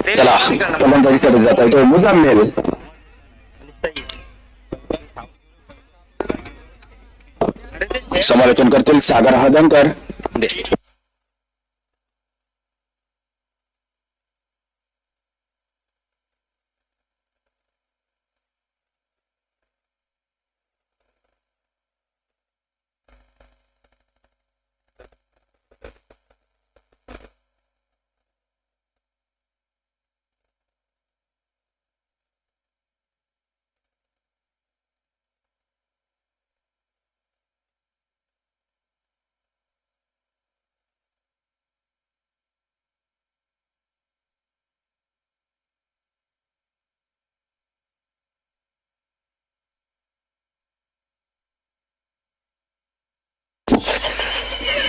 चला फलंदाजीसाठी जाता येतो मुजाम्मेल. समालोचन करतील सागर हळदणकर.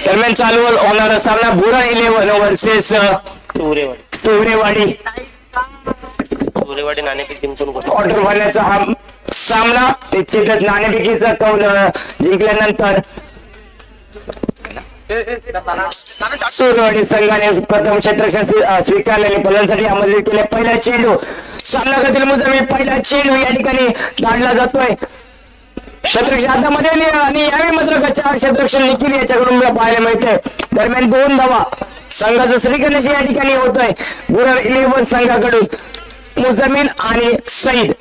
दरम्यान चालू होणारा सामना बुरा 11 वर्सेस सुरेवाडी नाणेफेक जिंकून क्वार्टर फायनलचा हा सामना निश्चितच नाणेफेकीचा कौल जिंकल्यानंतर सुरेवाडी संघाने प्रथम क्षेत्ररक्षण स्वीकारलेले फलंदाजी अमलजीत केले. पहिला चेंडू सामनागतील मुजाम्मेल पहिला चेंडू या ठिकाणी धाडला जातोय क्षेत्ररक्षण हातामध्ये आणि यावेळी मात्र गच्चा क्षेत्ररक्षण निखिल याच्याकडून पाहायला मिळते. दरम्यान 2 धावा संघाचं श्रीगणेश या ठिकाणी होतोय बुरा 11 संघाकडून मुजाम्मेल आणि सईद.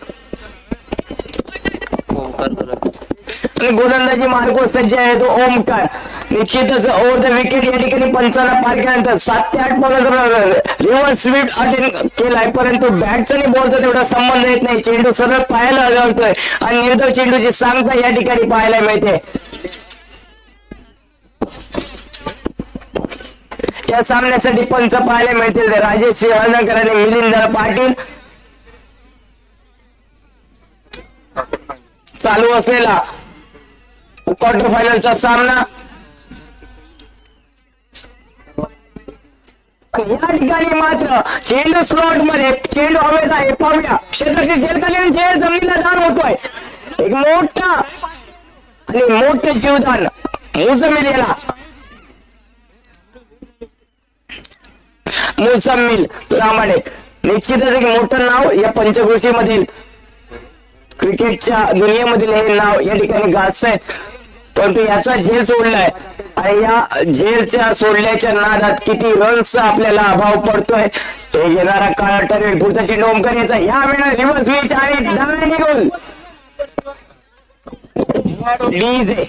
आणि गोलंदाजी मार्ग सज्ज आहे तो ओमकार. निश्चितच ओव्हर द विकेट या ठिकाणी पंचांना पार केल्यानंतर 7 ते 8 बॉलर रिव्हर्स स्वीप अटेंड केलाय, परंतु बॅटचा आणि बॉलचा तेवढा संबंध येत नाही. चेंडू सरळ पाहायला आढळतोय आणि निर्धाव चेंडूची सांगता या ठिकाणी पाहायला मिळते. या सामन्यासाठी पंच पाहायला मिळतील राजेश हळदणकर आणि मिलिंद पाटील. चालू असलेला क्वार्टर फायनलचा सामना या ठिकाणी मात्र चेंडू स्लॉट मध्ये चेंडू हवेत आहे. पाहूया क्षेत्राची झेलखाली झेल जमिनीला दान होतोय. एक मोठा आणि मोठं जीवदान मुजाम्मेल याला. मुजाम्मेल प्रामाणिक निश्चितच एक मोठं नाव या पंचक्रोशी मधील क्रिकेटच्या दुनियेमधील हे नाव या ठिकाणी गाजतंय, परंतु याचा झेल सोडलाय आणि या झेलच्या सोडल्याच्या नादात किती रन्स आपल्याला अभाव पडतोय हे येणारा काळ ठरवेल. पुढचा चेंडू ओमकार याचा ह्या वेळेला रिव्हर्स स्विच आणि डाव्याने गोल. डीजे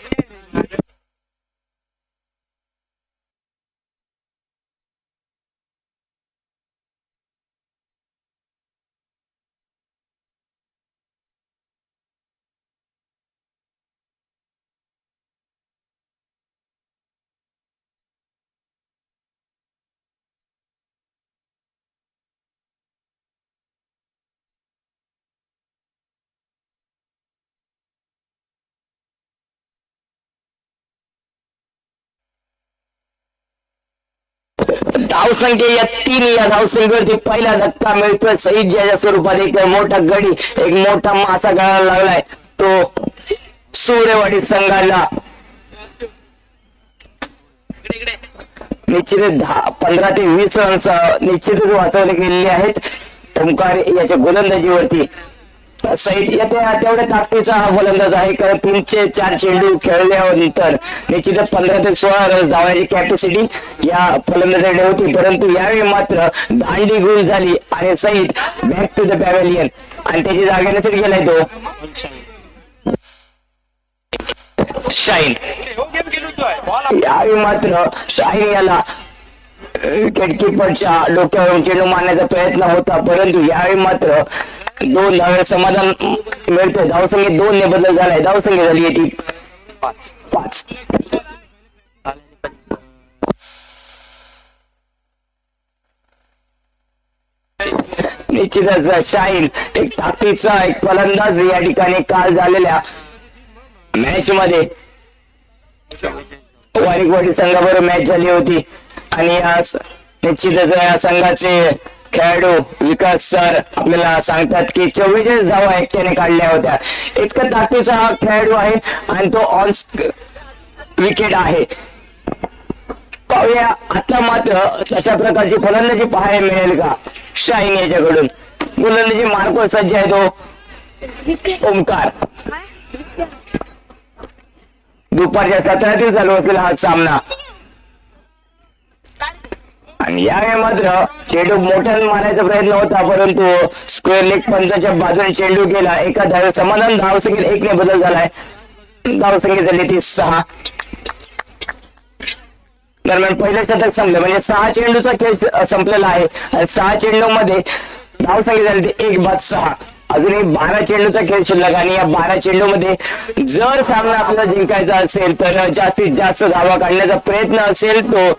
धावसंख्या या 3 या धावसंख्येवरती पहिला धक्का मिळतोय. सईद ज्याच्या स्वरूपात एक मोठा गडी एक मोठा मासा गळायला लागलाय तो सुरेवाडी संघाला. निश्चित 15 ते 20 रन्स निश्चितच वाचवले गेलेले आहेत ओमकार याच्या गोलंदाजीवरती. सईद या तेवढ्या ताकदीचा हा फलंदाज आहे, कारण 3 ते 4 चेंडू खेळल्यानंतर निश्चित 15 ते 16 रन धावण्याची कॅपॅसिटी या फलंदाजाकडे होती, परंतु यावेळी मात्र दांडी गुल झाली आणि Saeed back to the pavilion आणि त्याची जागा घेण्यासाठी गेलाय तो शाईन. यावेळी मात्र शाईन याला विकेट किपरच्या डोक्यावरून चेंडू मारण्याचा प्रयत्न होता, परंतु यावेळी मात्र 2 धावे समाधान मिळते. धावसंख्येत 2 ने बदल झालाय. धावसंख्या झाली आहे ती 5. निश्चितच शाहीन एक ताकदीचा एक फलंदाज या ठिकाणी काल झालेल्या मॅच मध्ये वारिकवाडी संघाबरोबर मॅच झाली होती आणि आज निश्चितच या संघाचे खेळाडू विकास सर आपल्याला सांगतात की 44 धावा एकट्याने काढल्या होत्या. इतका ताकदीचा हा खेळाडू आहे आणि तो ऑन विकेट आहे. पाहूया आता मात्र तशा प्रकारची फलंदाजी पाहायला मिळेल का. शाहीन याच्याकडून. गोलंदाजी मार्को सज्ज आहे तो ओमकार. दुपारच्या 17:30 चालू असलेला हा सामना. आणि यावेळी मात्र चेंडू मोठ्याने मारायचा प्रयत्न होता, परंतु स्क्वेअर लेग पंचाच्या बाजूने चेंडू गेला. एका धाव समाधान धावसंख्येत 1 ने बदल झालाय. धावसंख्या झाली ती 6. दरम्यान पहिलं शतक संपलं, म्हणजे 6 चेंडूचा खेळ संपलेला आहे. आणि 6 चेंडू मध्ये धावसंख्या झाली ती 1/6. अजूनही 12 चेंडूचा खेळ शिल्लक. आणि या 12 चेंडू मध्ये जर सामना आपल्याला जिंकायचा असेल तर जास्तीत जास्त धावा काढण्याचा प्रयत्न असेल तो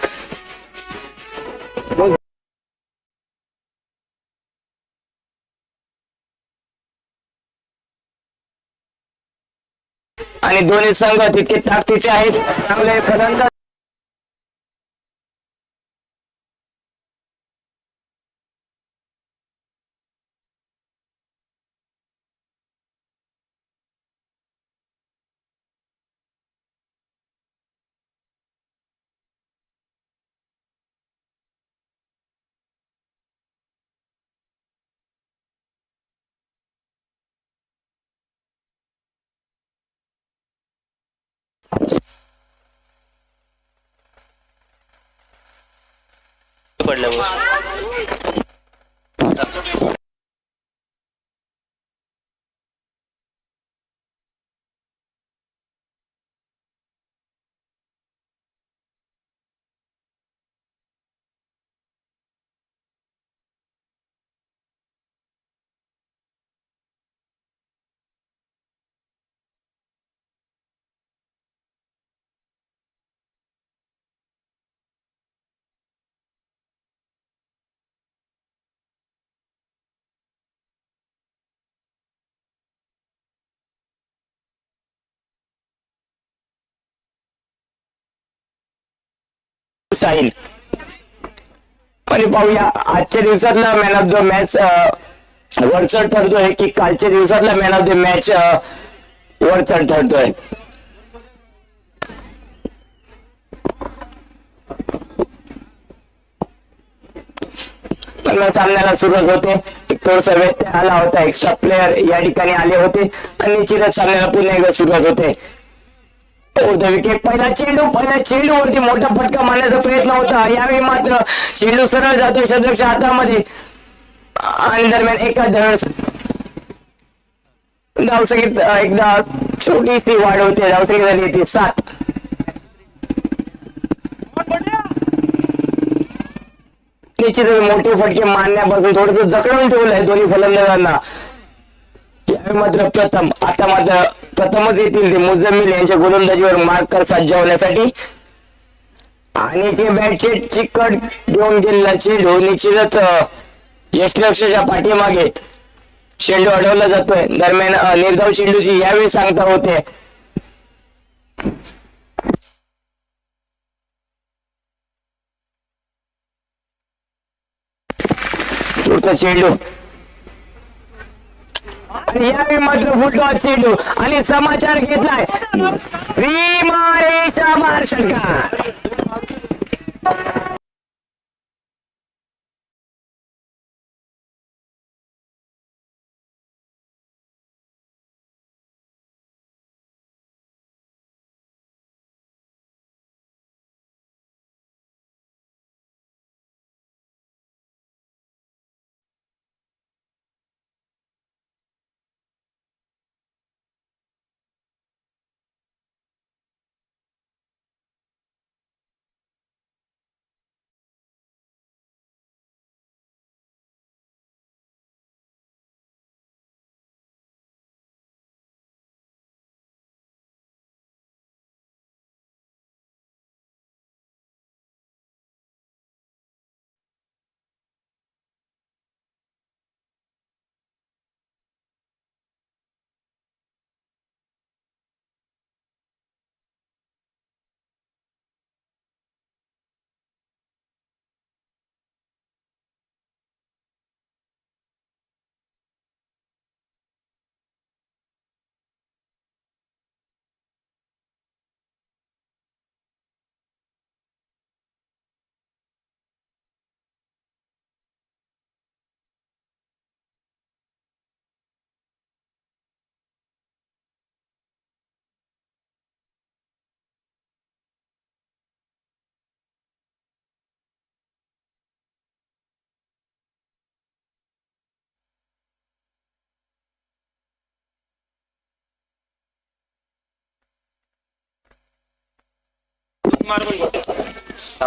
आणि दोन्ही संघ तितके ताकदीचे आहेत. चांगले फलंदाज शाहीन. आणि पाहूया आजच्या दिवसातला मॅन ऑफ द मॅच वरचढ ठरतोय की कालच्या दिवसातला मॅन ऑफ द मॅच वरचढ ठरतोय. सामन्याला सुरुवात होते. एक थोडासा व्यत्यय आला होता. एक्स्ट्रा प्लेयर या ठिकाणी आले होते आणि निश्चितच सामन्याला पुन्हा एकदा सुरुवात होते. विकेट. पहिला चेंडू वरती मोठा फटका मारण्याचा प्रयत्न होता. यावेळी मात्र चेंडू सरळ जातो शतकच्या हातामध्ये आणि दरम्यान एका धावसंख्येत एकदा छोटीशी वाढ होते. धावसंख्या झाली ती 7. निश्चितच मोठे फटके मारण्यापासून थोडस जखडून ठेवलंय दोन्ही फलंदाजांना. यावेळी मात्र प्रथमच येतील ते मुझम्मिल यांच्या गोलंदाजीवर मार्कर सज्ज होण्यासाठी. आणि ते बॅटचे चिकट देऊन गेलेला चेंडू निश्चितच यष्टीरक्षकाच्या पाठीमागे चेंडू अडवला जातोय. दरम्यान निर्धाव चेंडूची यावेळी सांगता होते. पुढचा चेंडू यावेळी मात्र फुटला चेंडू आणि समाचार घेतलाय श्रीमारेशा मार्शलकर.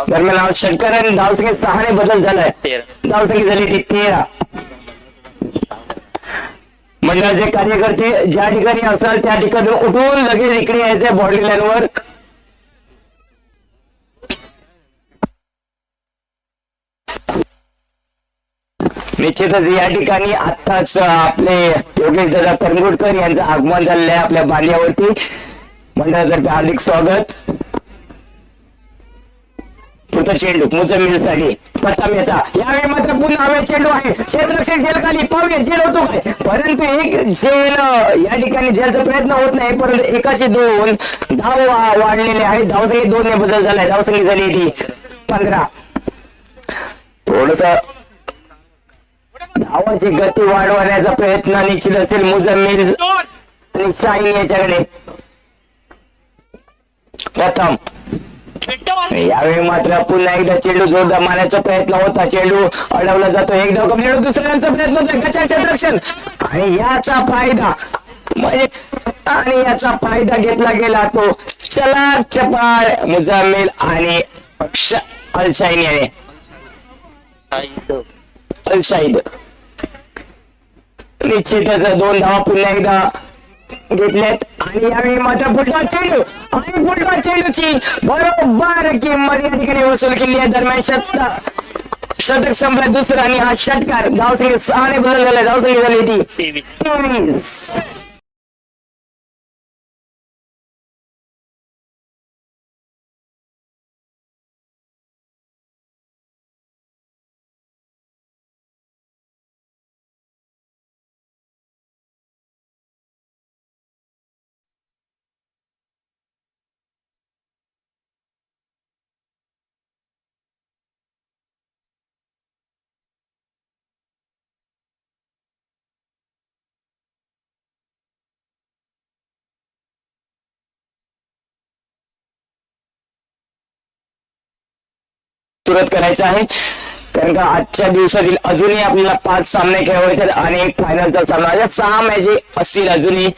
दरम्यान षटकार आणि धावसंख्येत 6 ने बदल झालाय. धावसंख्या झाली ती 13. मंडळाचे कार्यकर्ते ज्या ठिकाणी असाल त्या ठिकाणी उठून लगेच इकडे यायचंय बॉडी लाईनवर. निश्चितच या ठिकाणी आत्ताच आपले योगेश दादा करंगुटकर यांचं आगमन झालेलं आहे आपल्या बांध्यावरती. मंडळातर्फे हार्दिक स्वागत. पुढचा चेंडू मुजम्मिल साठी प्रथम याचा यावेळी मात्र पुन्हा हवे चेंडू आहे. क्षेत्ररक्षक झेल खाली पाहूया झेल होतो काय, परंतु एक झेल या ठिकाणी झेलचा प्रयत्न होत नाही, परंतु एकाचे 2 धाव वाढलेले आहेत. धावसंख्येत 2 ने बदल झालाय. धावसंख्या झाली ती 15. थोडस धावाची गती वाढवण्याचा प्रयत्न निश्चित असेल मुजम्मिल आणि शाहीन याच्याकडे. प्रथम यावेळी मात्र पुन्हा एकदा चेंडू जोरदार मारण्याचा प्रयत्न होता. चेंडू अडवला जातो. एकदा कंप्लीट दुसऱ्यांचा प्रयत्न होता. गच्चा क्षेत्ररक्षण आणि याचा फायदा म्हणजे आणि याचा फायदा घेतला गेला तो चला चपाळ मुजम्मिल आणि अलशाहीन याने अलशाहीद निश्चितच 2 धावा पुन्हा एकदा घेतलेत. आणि यावेळी मात्र पुढला चेंडू आणि पुढला चेंडूची बरोबर किंमत या ठिकाणी वसूल केली आहे. दरम्यान शतक संपला दुसरा आणि हा षटकार. धावसंख्या 6 ने बदल झाला. धावसंख्या झाली ती 23. सुरुवात करायचं आहे, कारण का आजच्या दिवसातील अजूनही आपल्याला 5 सामने खेळवायचे आणि फायनलचा सामना अशा 6 मॅची असतील अजूनही.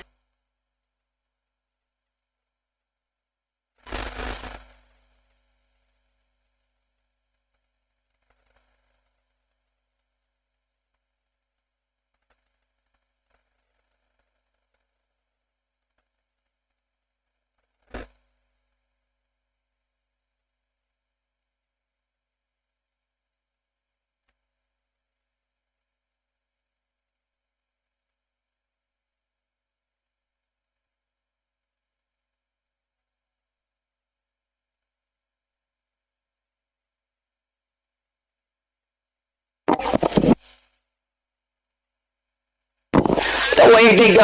वैयक्तिक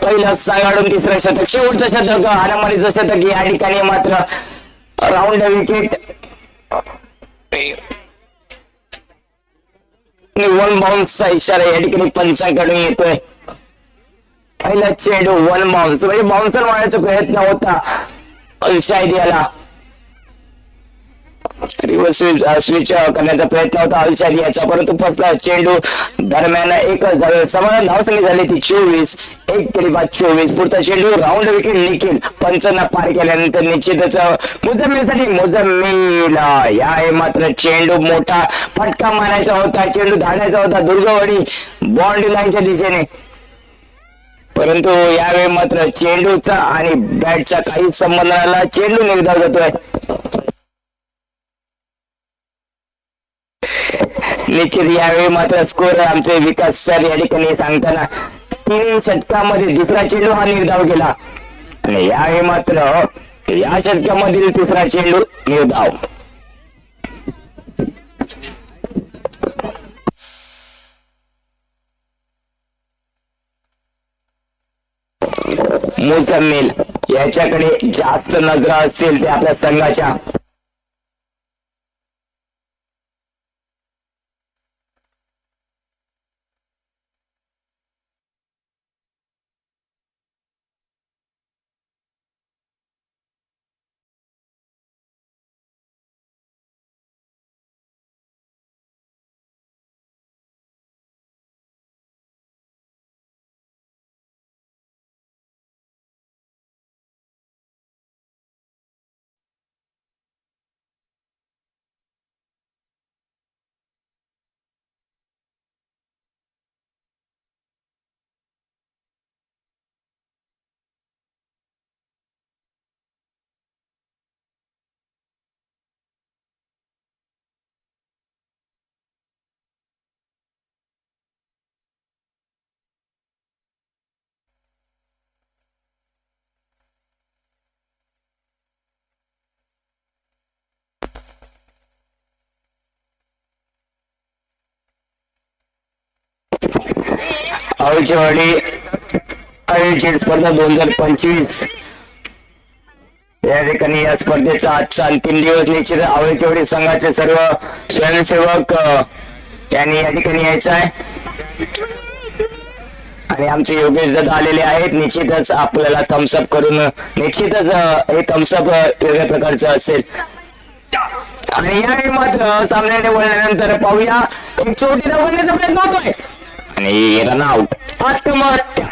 पहिलं सांगाडून तिसरं शतक, शेवटचं शतक हाणामारीचं शतक या ठिकाणी मात्र राऊंड विकेट 1 बाउन्सचा इशारा या ठिकाणी पंचांकडून येतोय. पहिला चेंडू 1 बाउन्स म्हणजे बाउन्सर मारण्याचा प्रयत्न होता अलशाहीद याला. रिव्हर्स स्विच करण्याचा प्रयत्न होता अलशाहीद याचा, परंतु फसला चेंडू. दरम्यान एक समान धावसंख्या झाली ती 24. 1 केली बाद 24. पुढचा चेंडू राऊंड विकेट निखिल पंचांना पार केल्यानंतर निश्चितच मुजम्मिलसाठी मुजम्मिल या मात्र चेंडू मोठा फटका मारायचा होता. चेंडू धाडायचा होता दुर्गवाडी बॉन्ड लाईनच्या दिशेने, परंतु यावेळी मात्र चेंडूचा आणि बॅटचा काही संबंध नाही. चेंडू निर्धाव जातोय. निश्चित यावेळी मात्र स्कोर आमचे विकास सर या ठिकाणी सांगताना 3 षटकामध्ये दुसरा चेंडू हा निर्धाव केला आणि यावेळी मात्र या षटकामधील तिसरा चेंडू निर्धाव. मुजम्मिल याच्याकडे जास्त नजरा असतील ते आपल्या संघाच्या. आवळचेवाडी आयोजित स्पर्धा 2025 या ठिकाणी या स्पर्धेचा आजचा अंतिम दिवस निश्चित आवळचेवाडी संघाचे सर्व स्वयंसेवक यांनी या ठिकाणी यायचं आहे आणि आमचे योगेश दादा आलेले आहेत. निश्चितच आपल्याला थम्सअप करून निश्चितच हे थम्सअप वेगळ्या प्रकारचं असेल. आणि या मात्र सामन्याने वळल्यानंतर पाहूया एक चोटी धावण्याचा प्रयत्न होतोय आणि रन आउट. आत्महत्या.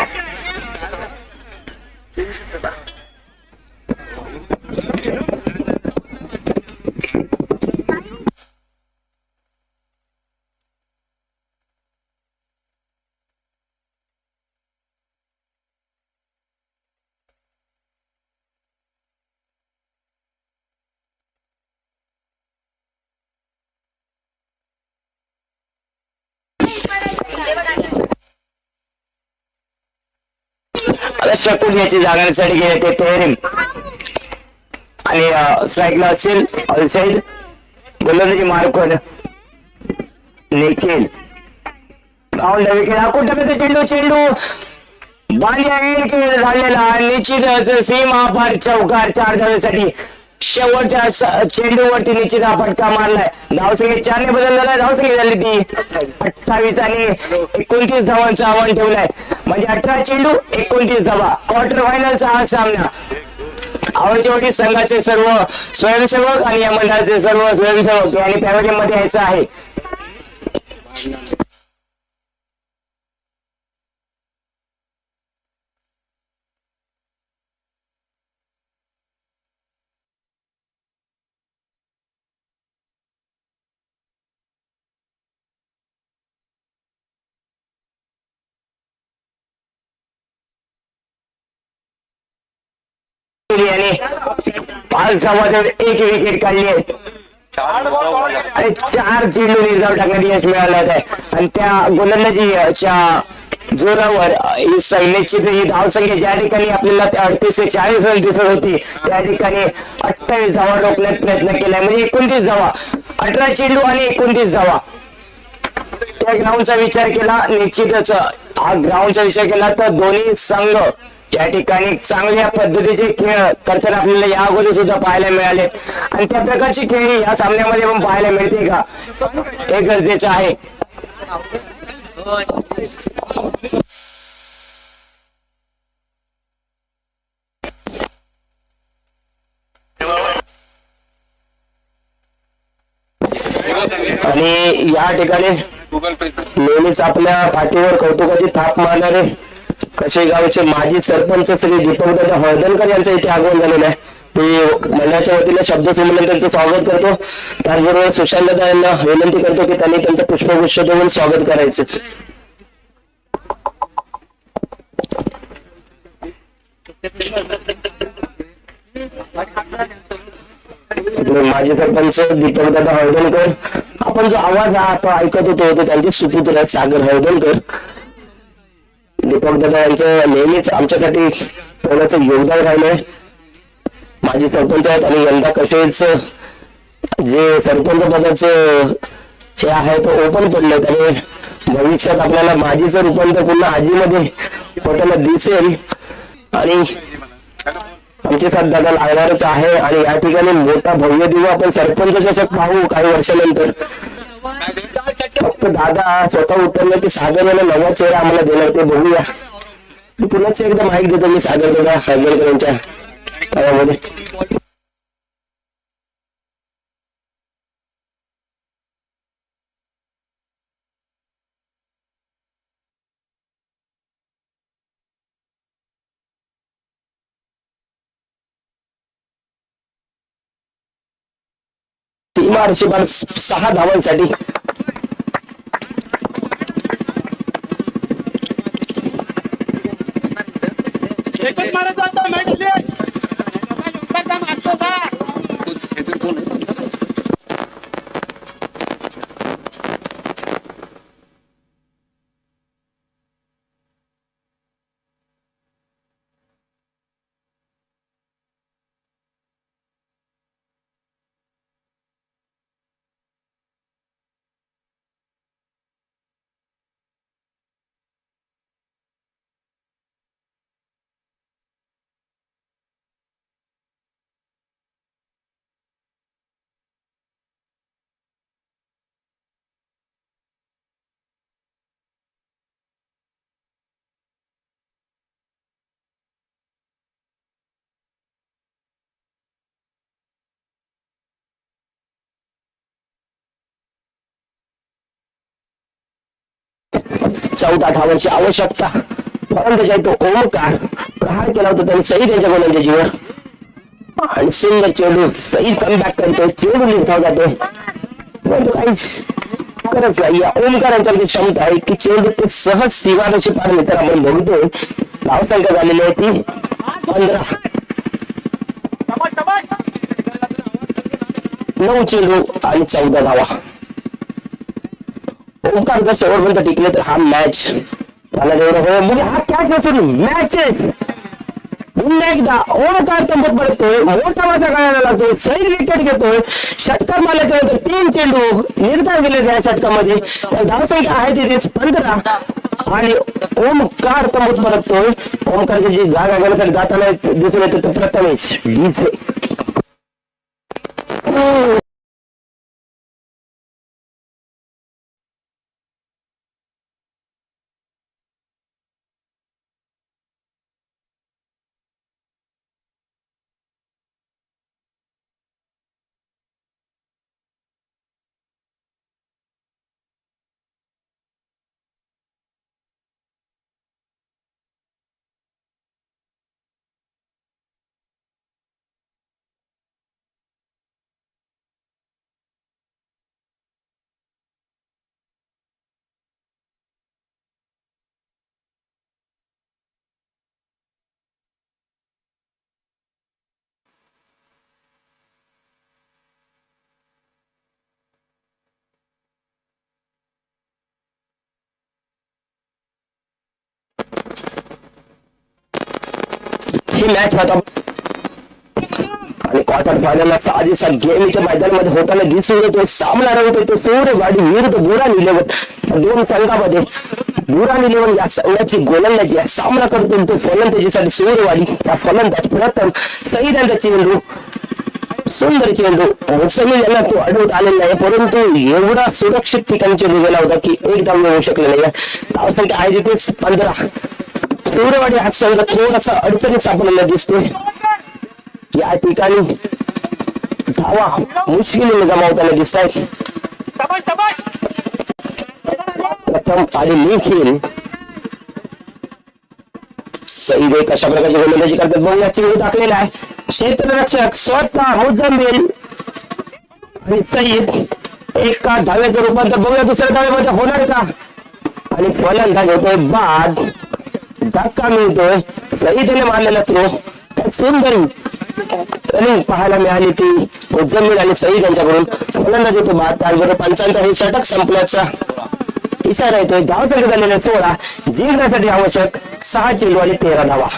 आता शकून याची जागण्यासाठी गेले ते तयारी आणि स्ट्राईकला असेल ऑलसाईड गोलंदाजी मार्कवर निखिल चेंडू बांधल्या झालेला निश्चितच सीमा पार चौकार 4 धावेसाठी शेवटच्या चेंडूवरती निश्चित हा फटका मारलाय. धावसंख्या 4 ने बदललेला धावसंख्या झाली ती 28 आणि 29 धावांचं आव्हान ठेवलंय म्हणजे 18 चेंडू 29 धावा. क्वार्टर फायनलचा हा सामना आवळचेवाडी संघाचे सर्व स्वयंसेवक आणि या मंडळाचे सर्व स्वयंसेवक यांनी पॅव्हलियन मध्ये यायचं आहे. आणि 5 धावांवर 1 विकेट काढली आहे आणि 4 चेंडू निर्धाव टाकण्यात यश मिळालं आहे आणि त्या गोलंदाजीच्या जोरावर ही सैन्याची ही धावसंख्या ज्या ठिकाणी आपल्याला 38 ते 40 रन दिसत होती त्या ठिकाणी 28 धावा रोखण्यात प्रयत्न केलाय म्हणजे 29 धावा. 18 चेंडू आणि 29 धावा. त्या ग्राउंडचा विचार केला निश्चितच हा ग्राउंडचा विचार केला तर दोन्ही संघ या ठिकाणी चांगल्या पद्धतीचे खेळ करताना आपल्याला या अगोदर सुद्धा पाहायला मिळाले आणि त्या प्रकारची खेळी या सामन्यामध्ये पण पाहायला मिळते का हे गरजेचं आहे. आणि या ठिकाणी नेहमीच आपल्या पाठीवर कौतुकाची थाप मारणारे कसे गावचे माजी सरपंच श्री दीपकदादा हळदणकर यांचं इथे आगमन झालेलं आहे. मी मंडळाच्या वतीने शब्दसंमेलन त्यांचं स्वागत करतो. त्याचबरोबर सुशांत दादा यांना विनंती करतो की त्यांनी त्यांचं पुष्पगुच्छ देऊन स्वागत करायचं. माजी सरपंच दीपकदादा हळदणकर आपण जो आवाज आता ऐकत होतो ते त्यांचे सुपुत्र आहेत सागर हळदणकर. दीपकदादा यांचं नेहमीच आमच्यासाठी कोणाचं योगदान राहिलंय. माजी सरपंच आहेत आणि यंदा कसेच जे सरपंच पदाचं हे आहे तो ओपन पडलं त्यामुळे भविष्यात आपल्याला माजीचं रूपांतर पुन्हा आजीमध्ये होताना दिसेल आणि आमची साथ दादा लागणारच आहे. आणि या ठिकाणी मोठा भव्य दिवा आपण सरपंच चषक पाहू काही वर्षानंतर. फक्त दादा स्वतः उतरलं की सागर याला नवा चेहरा आम्हाला देणार ते बघूया. पुन्हा एकदा माहिती देतो मी सागर दादा हळदणकर यांच्या पायामध्ये. सीमा आशीर्वाद 6 धावांसाठी 14 धावांची आवश्यकता. परंतु तो ओमकार प्रहार केला होता त्यांनी सई त्यांच्या गोलंदाजीवर आणि सुंदर चेंडू सई कमबॅक करतो. चेंडू लिहिता जातोय परंतु काहीच खरंच नाही. या ओमकारांच्या क्षमता आहे की चेंडू ते सहज सीमारेषे पार मित्र आपण बघतोय. धावसंख्या झालेली आहे ती 15. 9 चेंडू आणि 14 धावा. ओमकार जर शेवटपर्यंत टिकले तर हा मॅच त्याला एवढं म्हणजे हा कॅच नसून मॅचेस पुन्हा एकदा ओमकार तंबूत पडतोय. मोठा माझा गाळायला लागतोय. सैल विकेट घेतोय. षटकार मारल्याच्या नंतर 3 चेंडू निर्धार केले त्या षटकामध्ये. धावसंख्या आहे तिथेच 15 आणि ओमकार तंबूत पडतोय. ओमकारची जी जागा घेण्यासाठी जाताना दिसून येतो तो प्रथमेश डीजे. ही मॅच आता आणि क्वार्टर फायनल साजेसा गेम इथे मैदानामध्ये होताना दिसून येतोय. सामना रंगत येतो सूर्यवाडी विरुद्ध बुरान 11. दोन संघामध्ये बुरान 11 या संघाची गोलंदाजी सामना करतो. तो फलंदाजीसाठी सूर्यवाडी. त्या फलंदाज प्रथम सईद यांचा चेंडू सुंदर चेंडू मोसमी यांना तो अडवत आलेला आहे परंतु एवढा सुरक्षित ठिकाणी चेंडू गेला होता की एकदा मिळू शकले नाही. धावसंख्या आहे तिथेच 15. सूर्यवाडी हा संघ थोडासा अडचणीत सापडलेला दिसतोय. या ठिकाणी धावा मुश्किलीने जमावताना दिसत आहेत. प्रथम आणि निखिल सईद कशा प्रकारची गोलंदाजी करतात बघूया. चेंडू टाकलेला आहे. क्षेत्ररक्षक स्वतः मुजम्मिल आणि सईद एका धाव्याचं रूपांतर बघूया दुसऱ्या धाव्यामध्ये होणार का. आणि फलंदाज होतोय बाद. धक्का मिळतोय. सईदने मारलेला थ्रो काय सुंदर रनिंग पाहायला मिळाली ती मुजम्मिल आणि सईद यांच्याकडून. फलंदाज होतो बाद. त्याबरोबर पंचांचा हे षटक संपल्याचा इशारा येतोय. धावसंख्या झालेल्या 16. जिंकण्यासाठी आवश्यक 6 चेंडू आणि 13 धावा.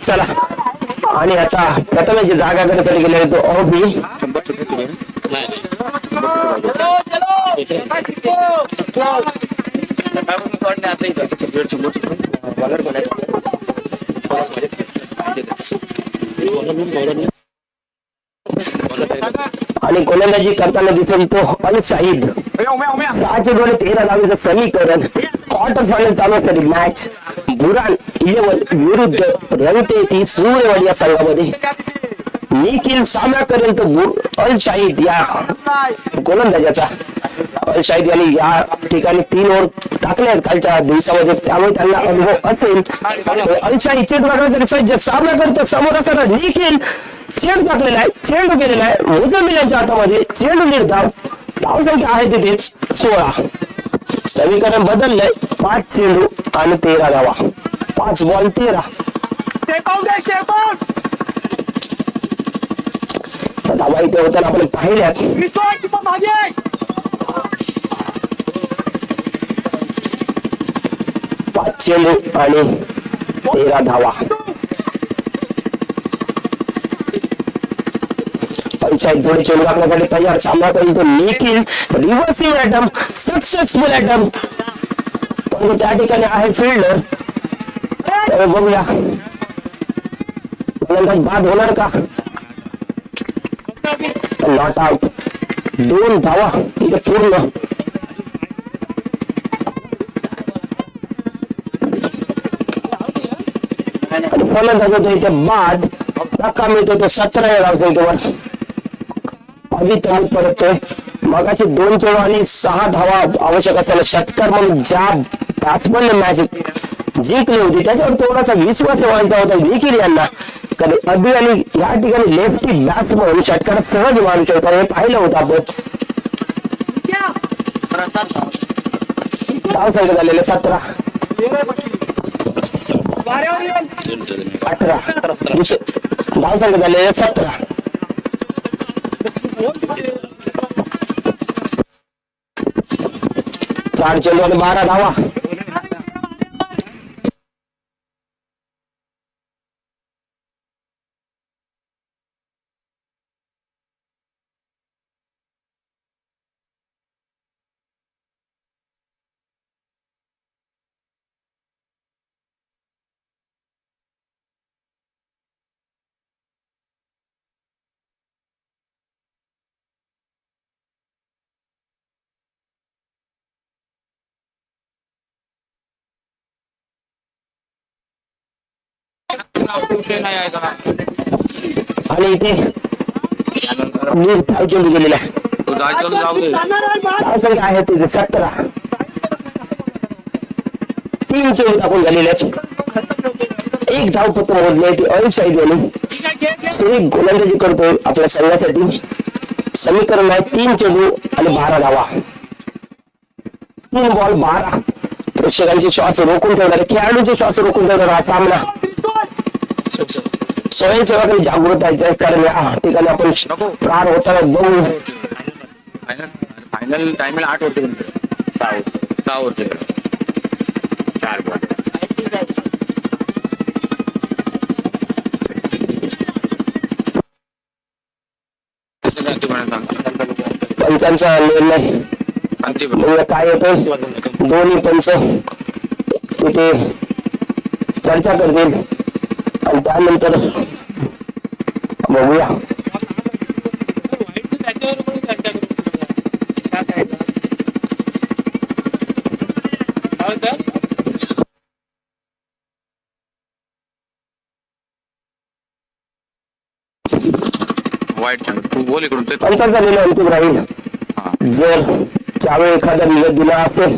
चला आणि आता प्रथमेची जागा करण्यासाठी गेलेला तो अभि. आणि गोलंदाजी करताना दिसेल तो अल शाहिद. 6 चेंडू 13 धावेचं समीकरण. क्वार्टर फायनल चालू असणारी मॅच बुरान 11 विरुद्ध रंगते ती सूर्यवाडी या संघामध्ये. निखिल सामना करेल तर अल शाहिद या गोलंदाजाचा. अल शाहिद यांनी या ठिकाणी 3 ओव्हर टाकले आहेत कालच्या दिवसामध्ये, त्यामुळे त्यांना अनुभव असेल. अल शाहिद चेंडू टाकण्यासाठी सज्ज, सामना करतो समोर असताना निखिल चेंडू टाकलेला आहे, चेंडू गेलेला आहे मुझम्मिल यांच्या हातामध्ये. चेंडू निर्धाव, धावसंख्या आहे तिथेच 16. समीकरण बदललंय, 5 चेंडू आणि 13 धावा, 5 बॉल 13. धावा इथे होताना आपण पाहिल्यात. 5 चेंडू आणि 13 धावा. पंचायत पुढे चेंडू टाकण्यासाठी तयार, सामना करेल तो निखिल. रिव्हर्सिंग अटॅम्प्ट, सक्सेसफुल अटॅम्प्ट, पण त्या ठिकाणी आहे फिल्डर. बघूया नंतर बाद होणार का. नॉट आउट, 2 धावा इथे पूर्ण. आणि फलंदाज होतो इथे बाद, धक्का मिळतो तो 17 धावसंख्येवर. अभितमित परततोय. मगाची 2 चेंडू आणि 6 धावा आवश्यक असताना षटकार म्हणून ज्या बॅट्समनने मॅच जिंकली होती त्याच्यावर थोडासा विश्वास ठेवायचा होता निखिल यांना. कधी अभि आणि या ठिकाणी लेफ्टी बॅट्समन षटकार सहज मारू शकतात हे पाहिलं होतं आपण. धावसंख्या झालेले 17, 18, धावसंख्या झालेले 17. 4 चेंडू आणि 12 धावा. आणि इथे चेंडू गेलेला आहे. धावसंख्या आहे तिथे 17. 3 चेंडू टाकून झालेले आहेत. 1 धाव फक्त मोजले ती अल शाहिद यांनी. गोलंदाजी करतोय आपल्या संघासाठी. समीकरण आहे 3 चेंडू आणि 12 धावा, 3 बॉल 12. प्रेक्षकांचे श्वास रोखून ठेवणारे, खेळाडूंचे श्वास रोखून ठेवणारा हा सामना. स्वयंसेवकांनी जागृत आहे, कारण या ठिकाणी आपण प्रार होताना बघू. फायनल टाइमला 8 होते, 6 होते, 4 बॉल. पंचांचा निर्णय म्हणजे काय येतोय. दोन्ही पंच तिथे चर्चा करतील आणि त्यानंतर बघूया. वाईट तू बोल इकडून. पंचांचा निर्णय अंतिम राहील. जर त्यावेळी एखादा निवेद दिला असेल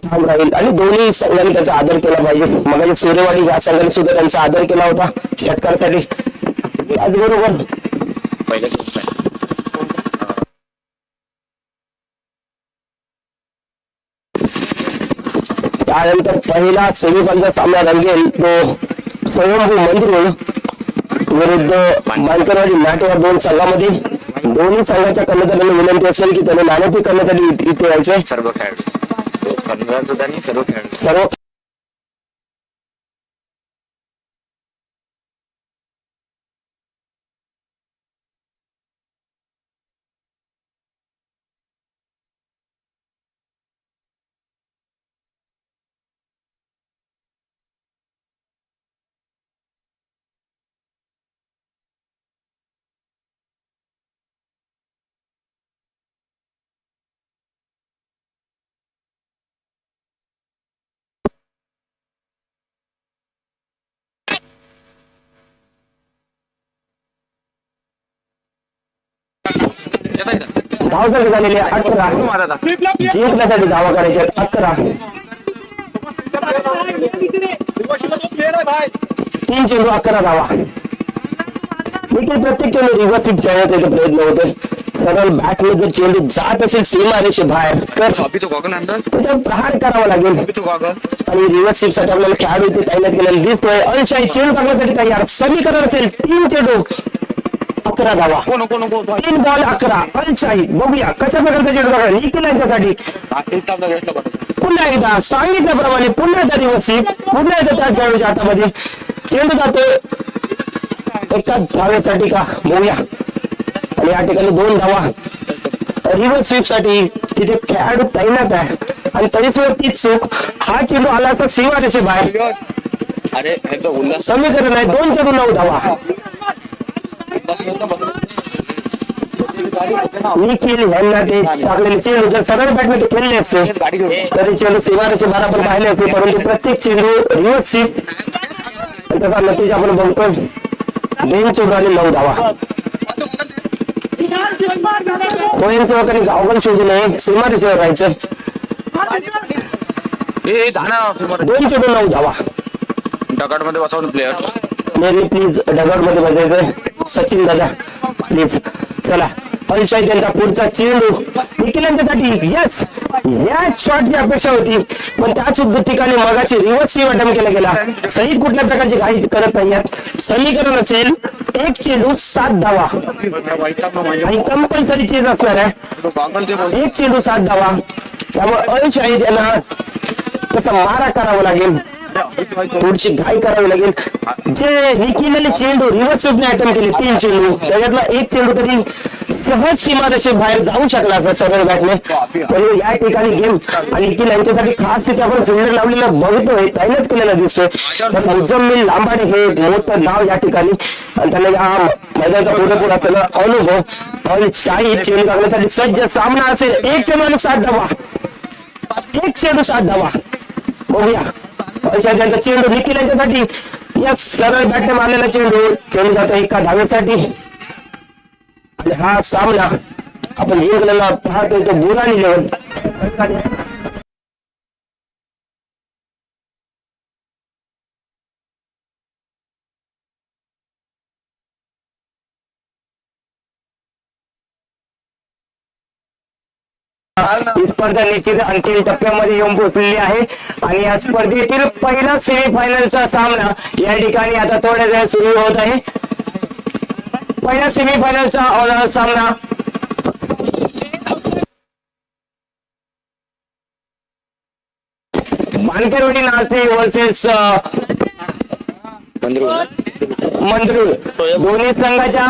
ठाम राहील. आणि दोन्ही संघाने त्याचा आदर केला पाहिजे. मग सूर्यवाडी या संघाने सुद्धा त्यांचा आदर केला होता षटकारासाठी. त्याचबरोबर त्यानंतर पहिला सेमीफायनलचा सामना रंगेल तो स्वयंभू मंदिर विरुद्ध मानकरवाडी नाटेवार 2 संघामध्ये. दोन्ही संघाच्या कर्णधारांना विनंती असेल की त्यांनी नाणेफेक करण्यासाठी इथे यायचे. सर्व खेळाडू सर्व येताय का धावसंख्या झालेली आहे 11. जिंकण्यासाठी धावा करायच्या आहेत 11. 3 चेंडू 11 धावा. इथे प्रत्येक चेंडू रिव्हर्स स्वीप खेळण्याचा इथे प्रयत्न होतोय. सरळ बॅटने जर चेंडू जात असेल सीमा रेषे बाहेर तर अभी तो गॉगल अंदर तिथे प्रहार करावा लागेल. अभी तो गॉगल आणि रिव्हर्स स्वीप साठी आपल्याला खेळाडू इथे तैनात केलेला दिसतोय. अंशाई चेंडू टाकण्यासाठी तयार. समीकरण असेल 3 चेंडू 11 धावा. नको 3 बॉल 11. अंशाई बघूया कशा प्रकारचा चेंडू टाकला निखिल यांच्यासाठी. पुन्हा एकदा सांगितल्याप्रमाणे पुन्हा एकदा रिव्हर्स स्वीप. पुन्हा एकदा त्या खेळाडूच्या हातामध्ये चेंडू जातोय एका धावेसाठी का बघूया. आणि या ठिकाणी 2 धावा रिव्हर्स स्वीप साठी तिथे खेळाडू तैनात आहे. आणि तरी सुद्धा तीच चूक. हा चेंडू आला तर सीमा त्याच्या बाहेर. अरे हे तो उल्ला समीकरण आहे 2 चेंडू 9 धावा. निखिल यांना ते टाकलेले चेंडू जर सरळ बॅटने ते खेळले असते गाडी घेऊन तरी चेंडू सीमारेषे बराबर पाहिले असते. परंतु प्रत्येक चेंडू रिव्हर्स स्वीप त्याचा नतीजा आपण बघतोय 2 चेंडू आणि 9 धावा. स्वयंसेवकांनी गावगण शोधू नये. सीमारेषेवर राहायचं. ए जाना 2 चेंडू 9 धावा. दगड मध्ये बसवून प्लेयर मेरी प्लीज ढगाड मध्ये बसायचंय. सचिन दादा प्लीज. चला पंचायत त्यांचा पुढचा चेंडू निखिल यांच्यासाठी. यस या शॉटची अपेक्षा होती पण त्याच ठिकाणी मगाची रिव्हर्स स्वीप अटेम्प्ट केला गेला. सहित कुठल्या प्रकारची घाई करत नाहीये. समीकरण असेल 1 चेंडू 7 धावा. आणि कंपल्सरी चेंज असणार आहे. गॉगल ते बोल 1 चेंडू 7 धावा. त्यामुळे अंशाही त्यांना तसा मारा करावा लागेल. थोडीशी घाई करावी लागेल. जे निखिलने चेंडू रिव्हर्स स्वीपने अटेम्प्ट केले 3 चेंडू त्याच्यातला 1 चेंडू तरी सहज सीमारेषे बाहेर जाऊ शकला असता सरळ बॅटने. तरी या ठिकाणी गेम आणि निखिल यांच्यासाठी खास तिथे आपण फिल्डर लावलेलं बघतोय तैनात केलेला दिसतोय. तर मुजम्मिल लांबाडे हे मोठं नाव या ठिकाणी आणि त्यांना या मैदानाचा पुरेपूर असलेला अनुभव आणि शाही चेंडू टाकण्यासाठी सज्ज. सामना असेल 1 चेंडू आणि 7 धावा. 1 चेंडू 7 धावा. बघूया त्यांचा चेंडू निखिल यांच्यासाठी. या सरळ बॅटने मारलेला चेंडू जातो एका धावेसाठी. आणि हा सामना आपण जिंकलेला पाहतोय तो बुराणी लेवल. ही स्पर्धा निश्चित अंतिम टप्प्यामध्ये येऊन पोहोचलेली आहे. आणि या स्पर्धेतील पहिला सेमीफायनलचा सामना या ठिकाणी आता थोड्या वेळ सुरू होत आहे. पहिला सेमीफायनलचा सामना मानकरवाडी नार्सी वर्सेस मंद्रुळ. दोन्ही संघाच्या